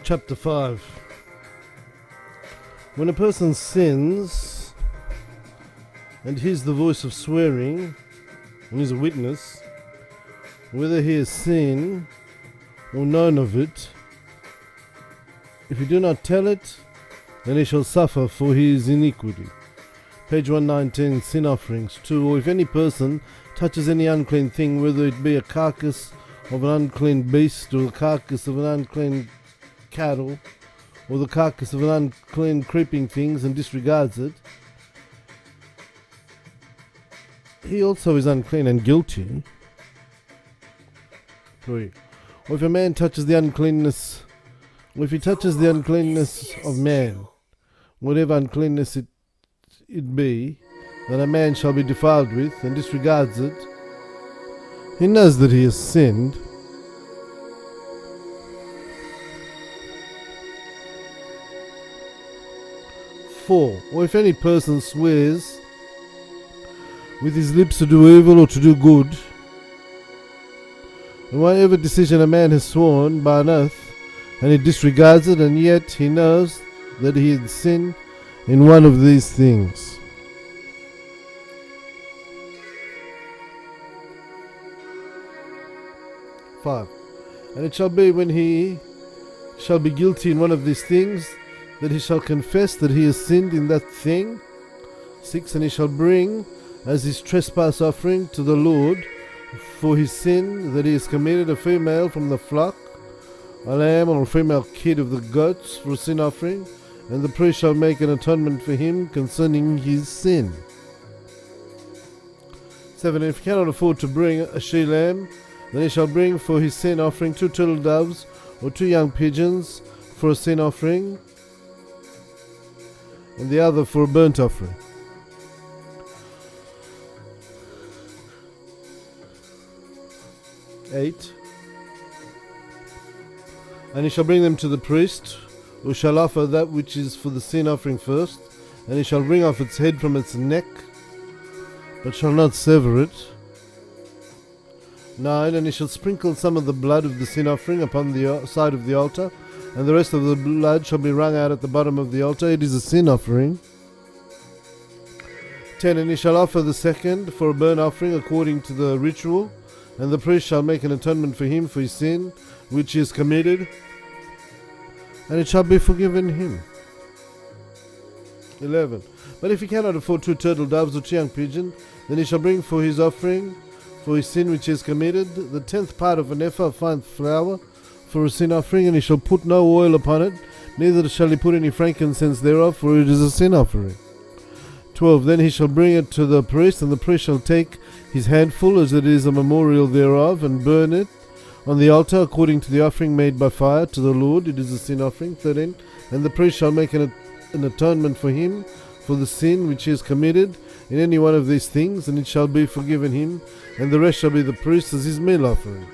Chapter 5. When a person sins and hears the voice of swearing and is a witness, whether he has seen or known of it, if he do not tell it, then he shall suffer for his iniquity. Page 119, Sin Offerings. 2. Or if any person touches any unclean thing, whether it be a carcass of an unclean beast, or the carcass of an unclean cattle, or the carcass of an unclean creeping things, and disregards it, he also is unclean and guilty. 3. Or if a man touches the uncleanness, or if he touches the uncleanness of man, whatever uncleanness it be, that a man shall be defiled with, and disregards it, he knows that he has sinned. Four. Or if any person swears with his lips to do evil or to do good, and whatever decision a man has sworn by an oath, and he disregards it, and yet he knows that he had sinned in one of these things. Five. And it shall be when he shall be guilty in one of these things, that he shall confess that he has sinned in that thing. 6. And he shall bring as his trespass offering to the Lord for his sin that he has committed a female from the flock, a lamb or a female kid of the goats for a sin offering, and the priest shall make an atonement for him concerning his sin. 7. And if he cannot afford to bring a she-lamb, then he shall bring for his sin offering 2 turtle doves or 2 young pigeons for a sin offering, and the other for a burnt offering. 8. And he shall bring them to the priest, who shall offer that which is for the sin offering first, and he shall wring off its head from its neck, but shall not sever it. 9. And he shall sprinkle some of the blood of the sin offering upon the side of the altar, and the rest of the blood shall be wrung out at the bottom of the altar. It is a sin offering. 10. And he shall offer the second for a burnt offering according to the ritual, and the priest shall make an atonement for him for his sin which he has committed, and it shall be forgiven him. 11. But if he cannot afford 2 turtle doves or 2 young pigeons, then he shall bring for his offering for his sin which he has committed the 10th part of an ephah of fine flour for a sin offering, and he shall put no oil upon it, neither shall he put any frankincense thereof, for it is a sin offering. 12. Then he shall bring it to the priest, and the priest shall take his handful, as it is a memorial thereof, and burn it on the altar according to the offering made by fire to the Lord. It is a sin offering. 13. And the priest shall make an atonement for him for the sin which he has committed in any one of these things, and it shall be forgiven him, and the rest shall be the priest as his meal offering.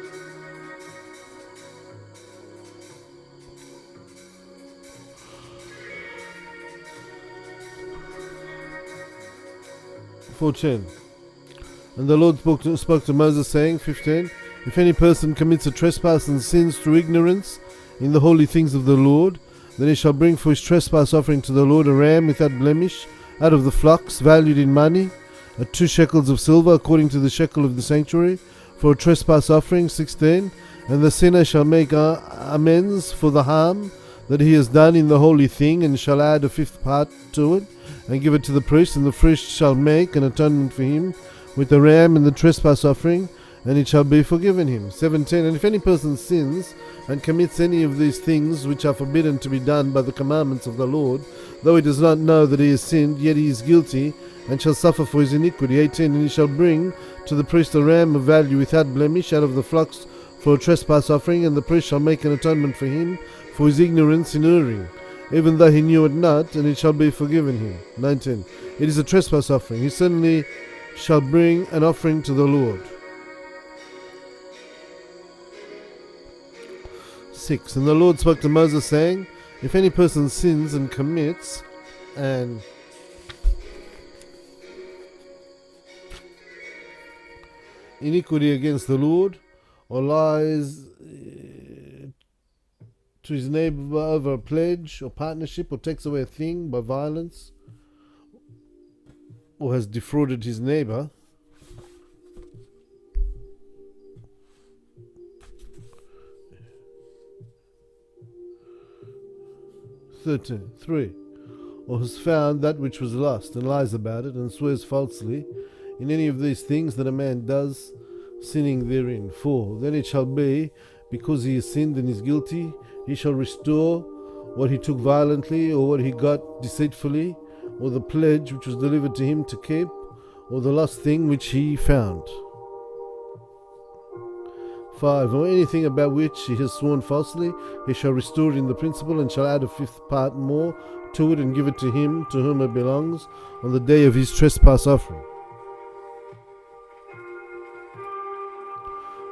And the Lord spoke to Moses, saying, 15. If any person commits a trespass and sins through ignorance in the holy things of the Lord, then he shall bring for his trespass offering to the Lord a ram without blemish out of the flocks, valued in money, at 2 shekels of silver, according to the shekel of the sanctuary, for a trespass offering. 16. And the sinner shall make amends for the harm that he has done in the holy thing, and shall add a 5th part to it, and give it to the priest, and the priest shall make an atonement for him with the ram and the trespass offering, and it shall be forgiven him. 17. And if any person sins and commits any of these things which are forbidden to be done by the commandments of the Lord, though he does not know that he has sinned, yet he is guilty, and shall suffer for his iniquity. 18. And he shall bring to the priest a ram of value without blemish out of the flocks for a trespass offering, and the priest shall make an atonement for him for his ignorance in erring, even though he knew it not, and it shall be forgiven him. 19. It is a trespass offering. He certainly shall bring an offering to the Lord. 6. And the Lord spoke to Moses, saying, if any person sins and commits an iniquity against the Lord, or lies to his neighbor over a pledge or partnership, or takes away a thing by violence, or has defrauded his neighbor, (3) Or has found that which was lost, and lies about it, and swears falsely in any of these things that a man does, sinning therein. 4. Then it shall be, because he has sinned and is guilty, he shall restore what he took violently, or what he got deceitfully, or the pledge which was delivered to him to keep, or the lost thing which he found. 5. Or anything about which he has sworn falsely, he shall restore it in the principal, and shall add a fifth part more to it, and give it to him to whom it belongs on the day of his trespass offering.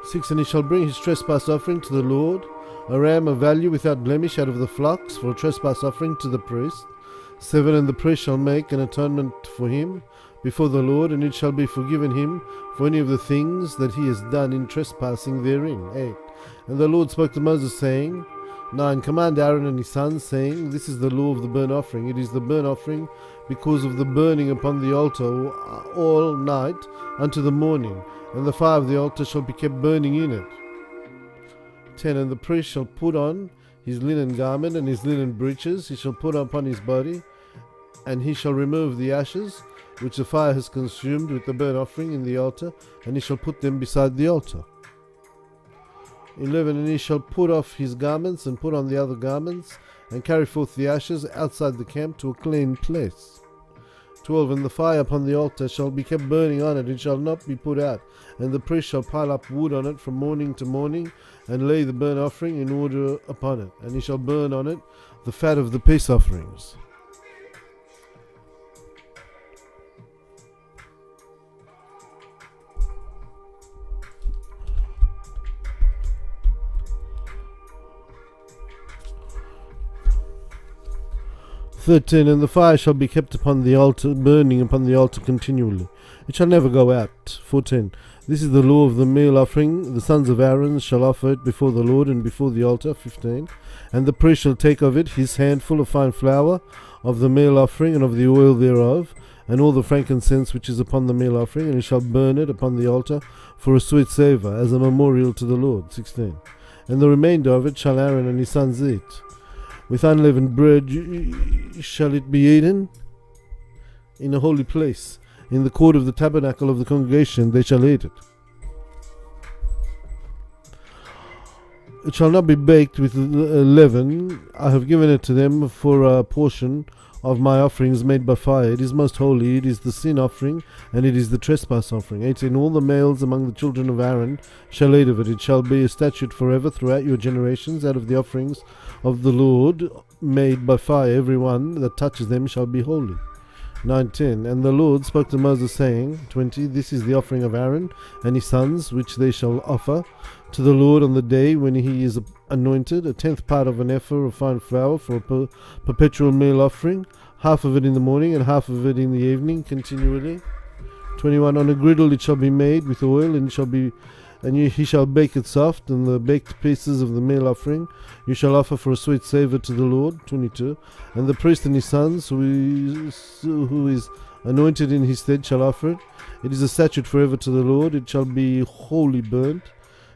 6. And he shall bring his trespass offering to the Lord, a ram of value without blemish out of the flocks, for a trespass offering to the priest. 7. And the priest shall make an atonement for him before the Lord, and it shall be forgiven him for any of the things that he has done in trespassing therein. 8. And the Lord spoke to Moses, saying, 9. Command Aaron and his sons, saying, This is the law of the burnt offering. It is the burnt offering because of the burning upon the altar all night unto the morning, and the fire of the altar shall be kept burning in it. 10. And the priest shall put on his linen garment and his linen breeches, he shall put upon his body, and he shall remove the ashes which the fire has consumed with the burnt offering in the altar, and he shall put them beside the altar. 11. And he shall put off his garments and put on the other garments, and carry forth the ashes outside the camp to a clean place. 12. And the fire upon the altar shall be kept burning on it, it shall not be put out, and the priest shall pile up wood on it from morning to morning, and lay the burnt offering in order upon it, and he shall burn on it the fat of the peace offerings. (13) And the fire shall be kept upon the altar, burning upon the altar continually. It shall never go out. 14. This is the law of the meal offering. The sons of Aaron shall offer it before the Lord and before the altar. 15. And the priest shall take of it his handful of fine flour of the meal offering, and of the oil thereof, and all the frankincense which is upon the meal offering, and he shall burn it upon the altar for a sweet savour, as a memorial to the Lord. 16. And the remainder of it shall Aaron and his sons eat. With unleavened bread shall it be eaten in a holy place. In the court of the tabernacle of the congregation they shall eat it. It shall not be baked with leaven. I have given it to them for a portion of my offerings made by fire. It is most holy. It is the sin offering, and it is the trespass offering. 18. All the males among the children of Aaron shall eat of it. It shall be a statute forever throughout your generations. Out of the offerings of the Lord made by fire, every one that touches them shall be holy. 19. And the Lord spoke to Moses, saying, 20. This is the offering of Aaron and his sons, which they shall offer to the Lord on the day when he is anointed, a 10th part of an ephah of fine flour for a perpetual meal offering, half of it in the morning and half of it in the evening, continually. 21. On a griddle it shall be made with oil, and he shall bake it soft, and the baked pieces of the meal offering you shall offer for a sweet savour to the Lord. 22. And the priest and his sons, who is anointed in his stead, shall offer it. It is a statute forever to the Lord. It shall be wholly burnt.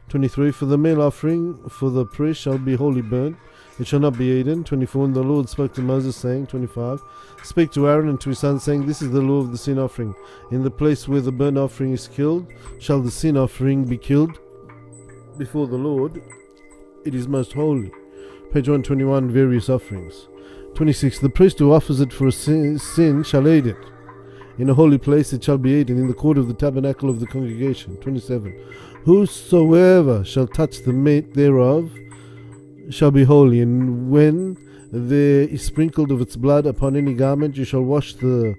23. For the meal offering for the priest shall be wholly burnt. It shall not be eaten. 24. And the Lord spoke to Moses, saying, 25. Speak to Aaron and to his sons, saying, This is the law of the sin offering. In the place where the burnt offering is killed, shall the sin offering be killed before the Lord. It is most holy. Page 121, various offerings. 26. The priest who offers it for a sin shall eat it. In a holy place it shall be eaten, in the court of the tabernacle of the congregation. 27. Whosoever shall touch the meat thereof shall be holy, and when there is sprinkled of its blood upon any garment, you shall wash the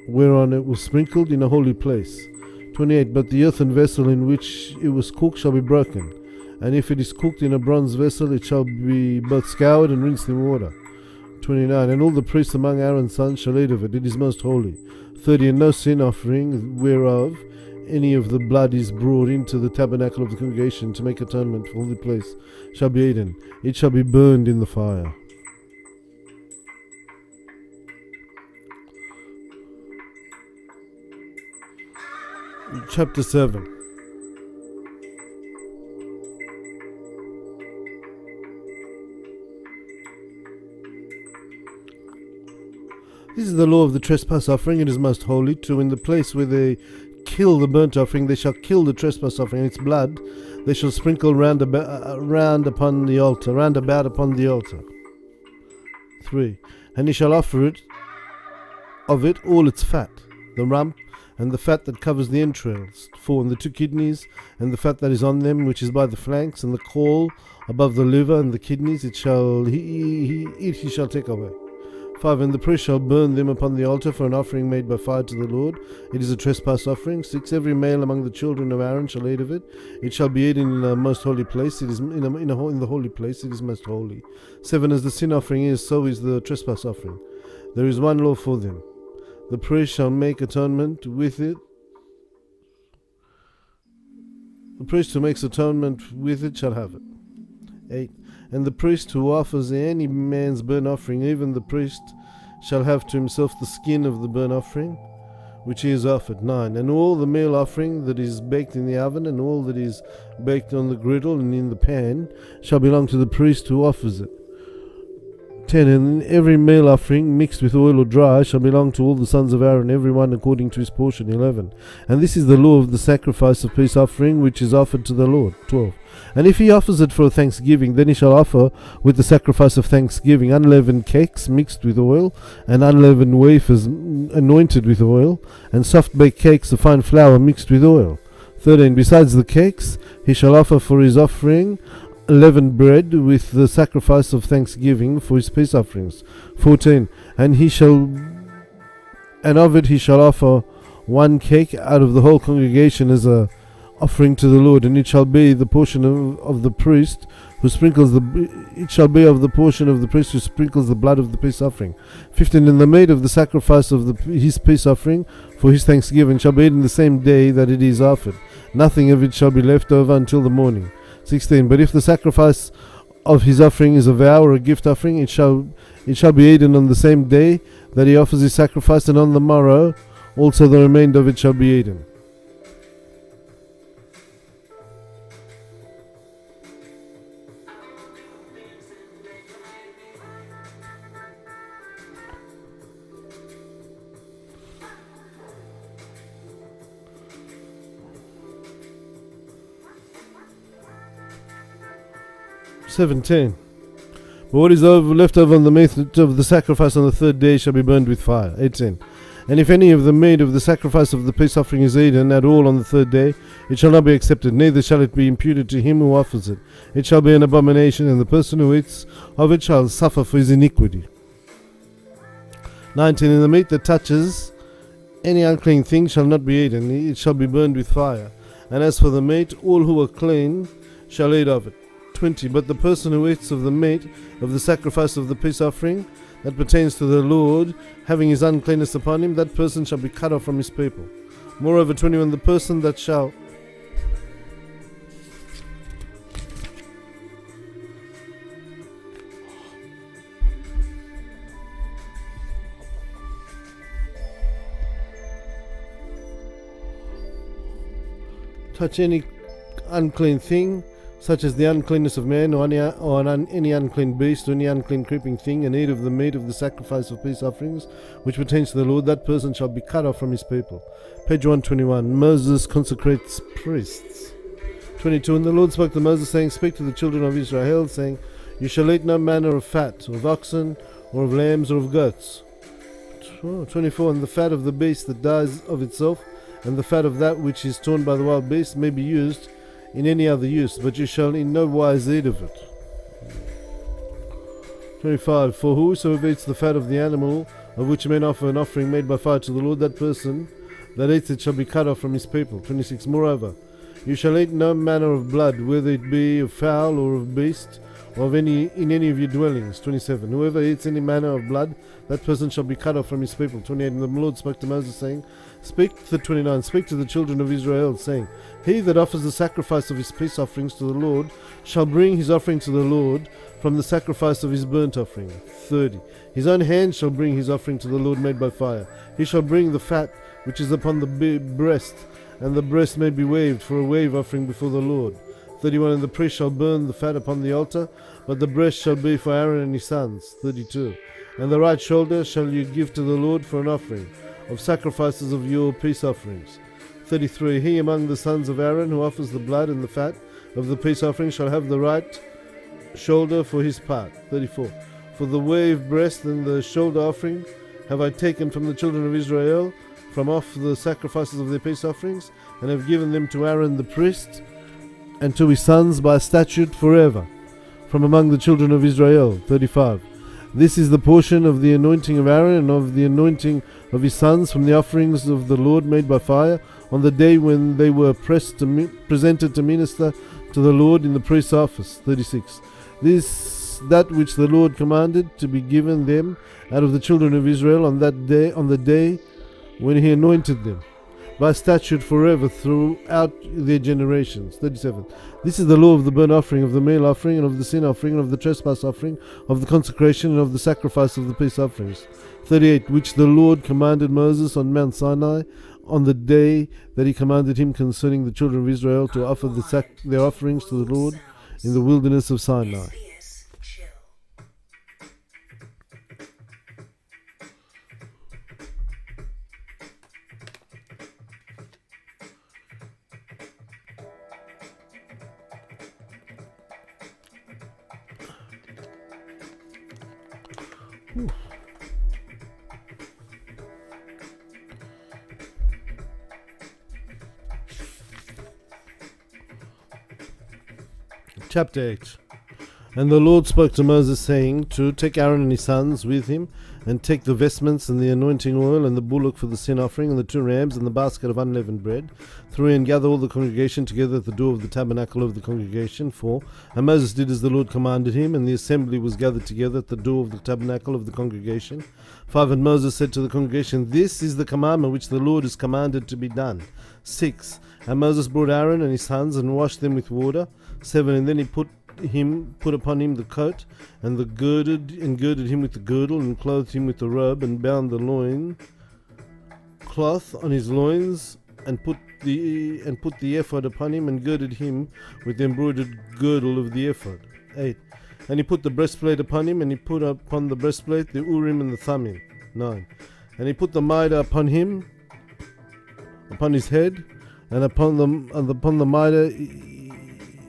whereon it was sprinkled in a holy place. 28. But the earthen vessel in which it was cooked shall be broken, and if it is cooked in a bronze vessel, it shall be both scoured and rinsed in water. 29. And all the priests among Aaron's sons shall eat of it. It is most holy. 30. And no sin offering whereof any of the blood is brought into the tabernacle of the congregation to make atonement for the place shall be eaten. It shall be burned in the fire. Chapter 7. This is the law of the trespass offering. It is most holy. To in the place where they kill the burnt offering, they shall kill the trespass offering, and its blood they shall sprinkle round about upon the altar. 3. And he shall offer it of it all its fat, the rump, and the fat that covers the entrails. 4. And the 2 kidneys, and the fat that is on them, which is by the flanks, and the caul above the liver, and the kidneys, it shall he shall take away. 5. And the priest shall burn them upon the altar for an offering made by fire to the Lord. It is a trespass offering. 6. Every male among the children of Aaron shall eat of it. It shall be eaten in a most holy place. It is in the holy place. It is most holy. 7. As the sin offering is, so is the trespass offering. There is one law for them. The priest shall make atonement with it. The priest who makes atonement with it shall have it. 8. And the priest who offers any man's burnt offering, even the priest, shall have to himself the skin of the burnt offering, which he has offered. 9. And all the meal offering that is baked in the oven, and all that is baked on the griddle and in the pan, shall belong to the priest who offers it. 10. And every meal offering mixed with oil or dry shall belong to all the sons of Aaron, every one according to his portion. 11. And this is the law of the sacrifice of peace offering, which is offered to the Lord. 12. And if he offers it for thanksgiving, then he shall offer with the sacrifice of thanksgiving unleavened cakes mixed with oil, and unleavened wafers anointed with oil, and soft-baked cakes of fine flour mixed with oil. 13. Besides the cakes, he shall offer for his offering leavened bread with the sacrifice of thanksgiving for his peace offerings. 14. And of it he shall offer one cake out of the whole congregation as a offering to the Lord, and it shall be the portion of the priest who sprinkles the blood of the peace offering. 15. And the meat of the sacrifice of his peace offering for his thanksgiving shall be eaten the same day that it is offered. Nothing of it shall be left over until the morning. 16. But if the sacrifice of his offering is a vow or a gift offering, it shall be eaten on the same day that he offers his sacrifice, and on the morrow also the remainder of it shall be eaten. "17. But what is left over on the meat of the sacrifice on the third day shall be burned with fire. 18. And if any of the meat of the sacrifice of the peace offering is eaten at all on the third day, it shall not be accepted, neither shall it be imputed to him who offers it. It shall be an abomination, and the person who eats of it shall suffer for his iniquity. 19. And the meat that touches any unclean thing shall not be eaten, it shall be burned with fire. And as for the meat, all who are clean shall eat of it. 20. But the person who eats of the meat of the sacrifice of the peace offering that pertains to the Lord, having his uncleanness upon him, that person shall be cut off from his people. Moreover, 21. The person that shall touch any unclean thing, such as the uncleanness of man, or any unclean beast, or any unclean creeping thing, and eat of the meat of the sacrifice of peace offerings, which pertains to the Lord, that person shall be cut off from his people. Page 121. Moses consecrates priests. 22. And the Lord spoke to Moses, saying, Speak to the children of Israel, saying, You shall eat no manner of fat, of oxen, or of lambs, or of goats. 24. And the fat of the beast that dies of itself, and the fat of that which is torn by the wild beast, may be used in any other use, but you shall in no wise eat of it. 25. For whosoever eats the fat of the animal, of which men offer an offering made by fire to the Lord, that person that eats it shall be cut off from his people. 26. Moreover, you shall eat no manner of blood, whether it be of fowl or of beast, or of in any of your dwellings. 27. Whoever eats any manner of blood, that person shall be cut off from his people. 28. And the Lord spoke to Moses, saying, Speak to the children of Israel, saying, He that offers the sacrifice of his peace offerings to the Lord shall bring his offering to the Lord from the sacrifice of his burnt offering. 30. His own hand shall bring his offering to the Lord made by fire. He shall bring the fat which is upon the breast, and the breast may be waved for a wave offering before the Lord. 31. And the priest shall burn the fat upon the altar, but the breast shall be for Aaron and his sons. 32. And the right shoulder shall you give to the Lord for an offering of sacrifices of your peace offerings. 33. He among the sons of Aaron who offers the blood and the fat of the peace offering shall have the right shoulder for his part. 34. For the wave breast and the shoulder offering have I taken from the children of Israel from off the sacrifices of their peace offerings, and have given them to Aaron the priest and to his sons by statute forever from among the children of Israel. 35. This is the portion of the anointing of Aaron and of the anointing of his sons from the offerings of the Lord made by fire on the day when they were presented to minister to the Lord in the priest's office. 36. That which the Lord commanded to be given them out of the children of Israel on the day when he anointed them, by statute forever throughout their generations. 37. This is the law of the burnt offering, of the meal offering, and of the sin offering, and of the trespass offering, of the consecration, and of the sacrifice of the peace offerings. 38. Which the Lord commanded Moses on Mount Sinai on the day that he commanded him concerning the children of Israel to offer their offerings to the Lord in the wilderness of Sinai. Chapter 8. And the Lord spoke to Moses, saying, to take Aaron and his sons with him, and take the vestments and the anointing oil and the bullock for the sin offering and the 2 rams and the basket of unleavened bread. 3. And gather all the congregation together at the door of the tabernacle of the congregation. 4. And Moses did as the Lord commanded him, and the assembly was gathered together at the door of the tabernacle of the congregation. 5. And Moses said to the congregation, This is the commandment which the Lord has commanded to be done. 6. And Moses brought Aaron and his sons and washed them with water. 7. And then he put upon him the coat, and girded him with the girdle, and clothed him with the robe, and bound the loin cloth on his loins, and put the ephod upon him, and girded him with the embroidered girdle of the ephod. 8. And he put the breastplate upon him, and he put upon the breastplate the Urim and the Thummim. 9. And he put the mitre upon him, upon his head, and upon the mitre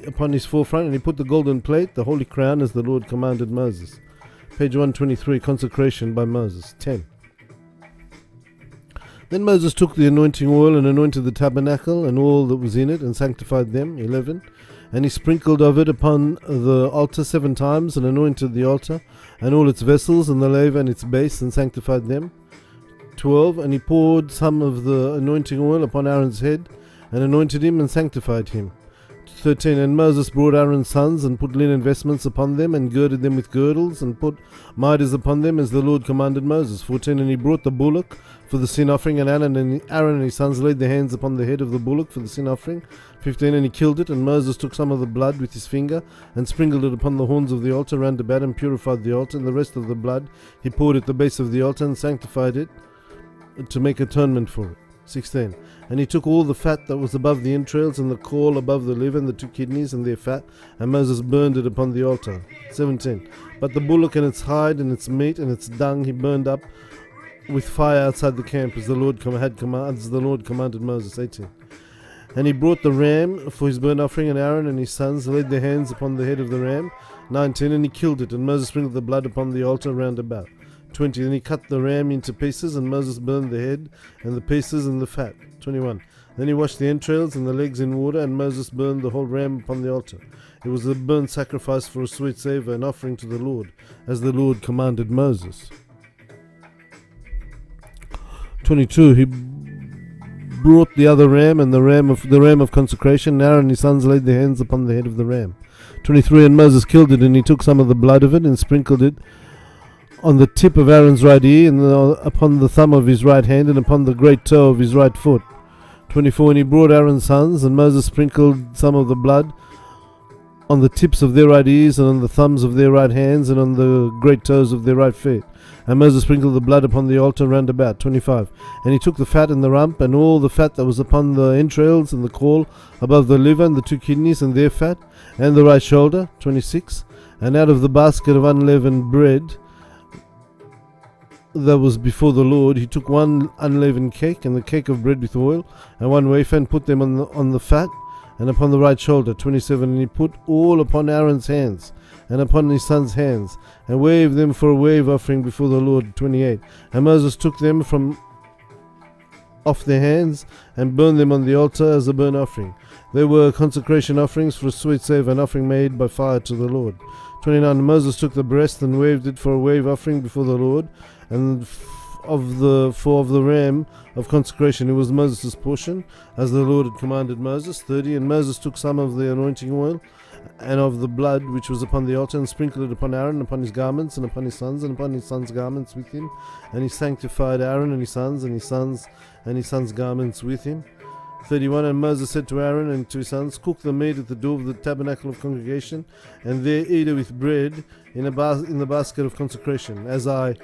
upon his forefront, and he put the golden plate, the holy crown, as the Lord commanded Moses. Page 123, Consecration by Moses. 10. Then Moses took the anointing oil and anointed the tabernacle and all that was in it, and sanctified them. 11. And he sprinkled of it upon the altar 7 times, and anointed the altar and all its vessels, and the laver and its base, and sanctified them. 12. And he poured some of the anointing oil upon Aaron's head, and anointed him and sanctified him. 13. And Moses brought Aaron's sons, and put linen vestments upon them, and girded them with girdles, and put mitres upon them, as the Lord commanded Moses. 14. And he brought the bullock for the sin offering, and Aaron and his sons laid their hands upon the head of the bullock for the sin offering. 15. And he killed it, and Moses took some of the blood with his finger, and sprinkled it upon the horns of the altar round about, and purified the altar, and the rest of the blood he poured at the base of the altar, and sanctified it, to make atonement for it. 16. And he took all the fat that was above the entrails, and the caul above the liver, and the 2 kidneys and their fat, and Moses burned it upon the altar. 17. But the bullock and its hide and its meat and its dung he burned up with fire outside the camp, as the Lord commanded Moses. 18. And he brought the ram for his burnt offering, and Aaron and his sons laid their hands upon the head of the ram. 19. And he killed it, and Moses sprinkled the blood upon the altar round about. 20. And he cut the ram into pieces, and Moses burned the head and the pieces and the fat. 21. Then he washed the entrails and the legs in water, and Moses burned the whole ram upon the altar. It was a burnt sacrifice for a sweet savour, an offering to the Lord, as the Lord commanded Moses. 22. He brought the other ram, and the ram of consecration. Aaron and his sons laid their hands upon the head of the ram. 23. And Moses killed it, and he took some of the blood of it, and sprinkled it on the tip of Aaron's right ear, and upon the thumb of his right hand, and upon the great toe of his right foot. 24. And he brought Aaron's sons, and Moses sprinkled some of the blood on the tips of their right ears, and on the thumbs of their right hands, and on the great toes of their right feet. And Moses sprinkled the blood upon the altar round about. 25. And he took the fat and the rump, and all the fat that was upon the entrails, and the caul above the liver, and the 2 kidneys, and their fat, and the right shoulder. 26. And out of the basket of unleavened bread that was before the Lord, he took 1 unleavened cake, and the cake of bread with oil, and 1 wafer, and put them on the fat, and upon the right shoulder. 27. And he put all upon Aaron's hands, and upon his son's hands, and waved them for a wave offering before the Lord. 28. And Moses took them from off their hands, and burned them on the altar as a burnt offering. They were consecration offerings for a sweet savour, an offering made by fire to the Lord. 29. And Moses took the breast, and waved it for a wave offering before the Lord, and of the ram of consecration. It was Moses' portion, as the Lord had commanded Moses. 30. And Moses took some of the anointing oil, and of the blood which was upon the altar, and sprinkled it upon Aaron, and upon his garments, and upon his sons, and upon his sons' garments with him. And he sanctified Aaron and his sons, and his sons' garments with him. 31. And Moses said to Aaron and to his sons, cook the meat at the door of the tabernacle of congregation, and there eat it with bread in the basket of consecration, as I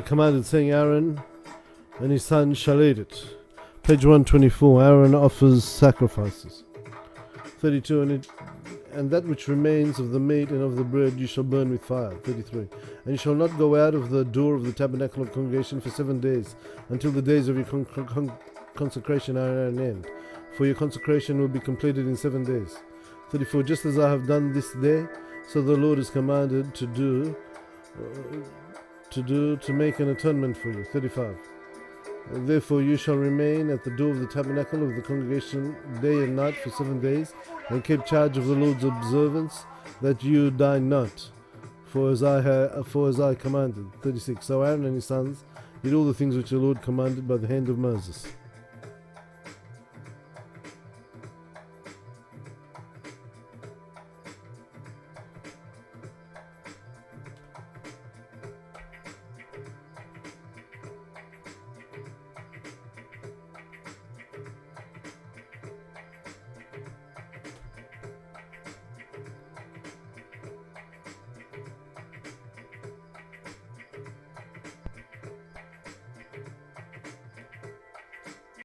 commanded, saying, Aaron and his sons shall eat it. Page 124. Aaron offers sacrifices. 32. And that which remains of the meat and of the bread you shall burn with fire. 33. And you shall not go out of the door of the tabernacle of congregation for 7 days, until the days of your consecration are at an end. For your consecration will be completed in 7 days. 34. Just as I have done this day, so the Lord has commanded to do to make an atonement for you. 35. Therefore you shall remain at the door of the tabernacle of the congregation day and night for 7 days, and keep charge of the Lord's observance, that you die not, for as I commanded. 36. So Aaron and his sons did all the things which the Lord commanded by the hand of Moses.